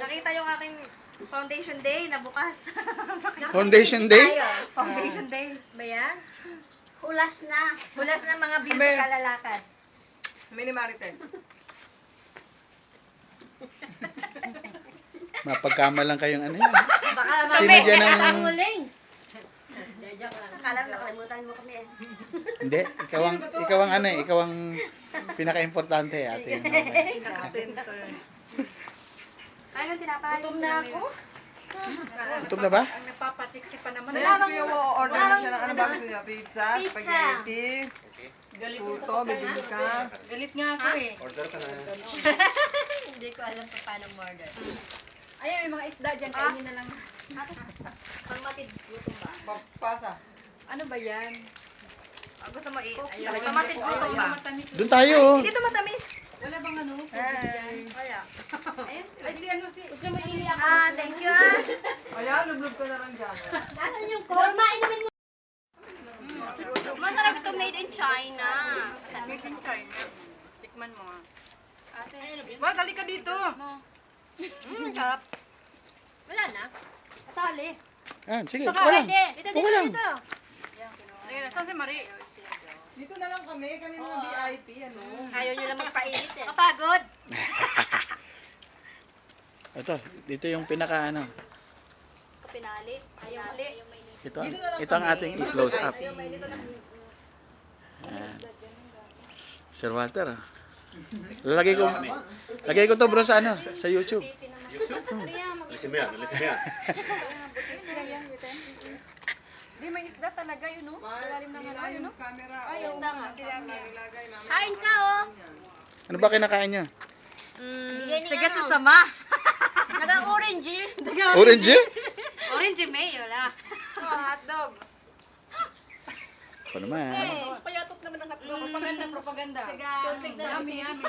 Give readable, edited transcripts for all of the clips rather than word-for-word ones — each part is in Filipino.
Nakita yung aking foundation day na bukas. Foundation day? Foundation day. Ba yan? Hulas na. Hulas ng mga beauty Abe. kalalakad. Mini Marites. Mapagkama lang kayong ano yan. Baka Sino dyan ang... huling. Akala mo nakalimutan mo kami eh. Hindi, ikaw ang ano eh, ikaw ang pinaka-importante ate. Naka-center. Ay, nang tinapay. Gutom na ako. Gutom na ba? Ang nagpapasiksi pa naman. Wala bang order na siya ng ano ba gusto niya? Pizza, Pizza. spaghetti, puto, bibili ka. Galit nga ako eh. Hindi ko alam pa paano order. Ayan, may mga isda dyan. Kainin na lang. Pangmatid, gutom ba? Pasa. Ano ba yan? Gusto mo pamatid gutom ba? Doon tayo. oh. Hindi ito matamis. Wala bang ano? Kaya. Ayun. Ay, si ano si... Gusto mo ili ako? Thank you ah. Ayan, lublog ka na lang dyan. Nasaan yung code? Mainumin mo. Masarap ito made in China. Made in China. Tikman mo nga. Ate, ano ba yun? Wag, halika dito. Sarap. Wala na. Kasali. Ah, sige, Saka, okay lang. Dito, Okay lang. dito. Ayun, saan si Marie? Dito na lang kami mga VIP, ano. Ayaw nyo lang magpainit eh. Kapagod. Ito, dito yung pinaka ano. Pinali. Pinali. Ito ang ating i-close up. Ayan. Sir Walter. Lagay ko to bro sa ano, sa YouTube. Alisin mo yan, alisin mo yan. Di may isda talaga yun, no? Malalim ng ano, yun, no? Camera. Ayun na nga. Lagay namin. Kain ka, oh. Ano ba kinakain nyo? Tiga sa sama. Naga-orange eh. Orange? Orange mayo la. Hotdog. Ako naman. Payatot naman ang hotdog. Propaganda. Tiga. Yummy, yummy.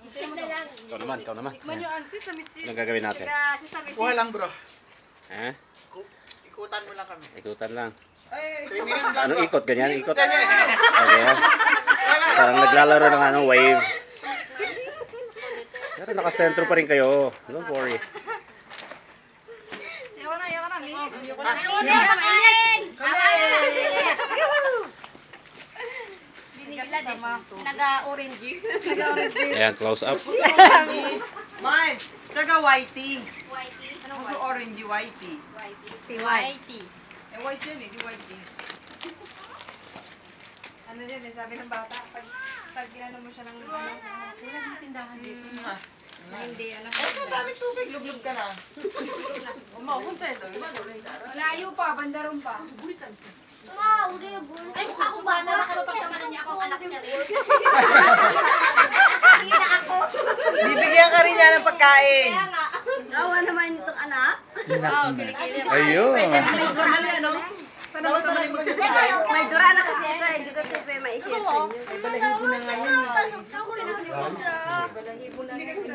Stick na lang. Ikaw naman, ikaw naman. Manyo ansi sa misis. Anong gagawin natin? Tiga, si sa misis. Kuha lang bro. Ha? Ikutan mo lang kami. Ikutan lang. Ay, 3 minutes lang Anong bro. ikot? Ganyan, ikot? Okay, ha? Parang naglalaro ng ano, wave. Pero nakasentro pa rin kayo. Don't worry. Yawa na. Binigla din. Naga-orange. Ayan, close up. mine. Tsaga whitey. Whitey. Gusto orange, whitey. Whitey. Eh, white yan eh, di whitey. Ano yun eh, sabi ng bata, pag ginano mo siya ng ano, Wala ng tindahan dito. na hindi, ano. Ang dami tubig, lublog ka na. Layo pa, bandaron pa. Ay, mukha akong bata. Baka mapagkamanan niya ako ang anak niya rin. Kita ako. Bibigyan ka rin niya ng pagkain. Kaya nga. Nawa naman itong anak. Ayun. May dura na, no? Sana ba talaga may dura na kasi ito, hindi ko ito ma-share sa inyo. Ay, balahibo na nga yun. Balahibo na nga yun.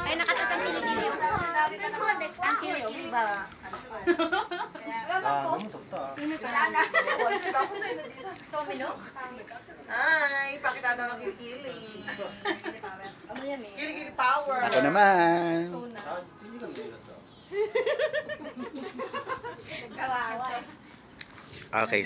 Ay, nakatatang kilikili ako. Ang kilikili ba? Ay, pakita daw ng kilikili. Kilikili power. Ako naman. Kawawa. Okay.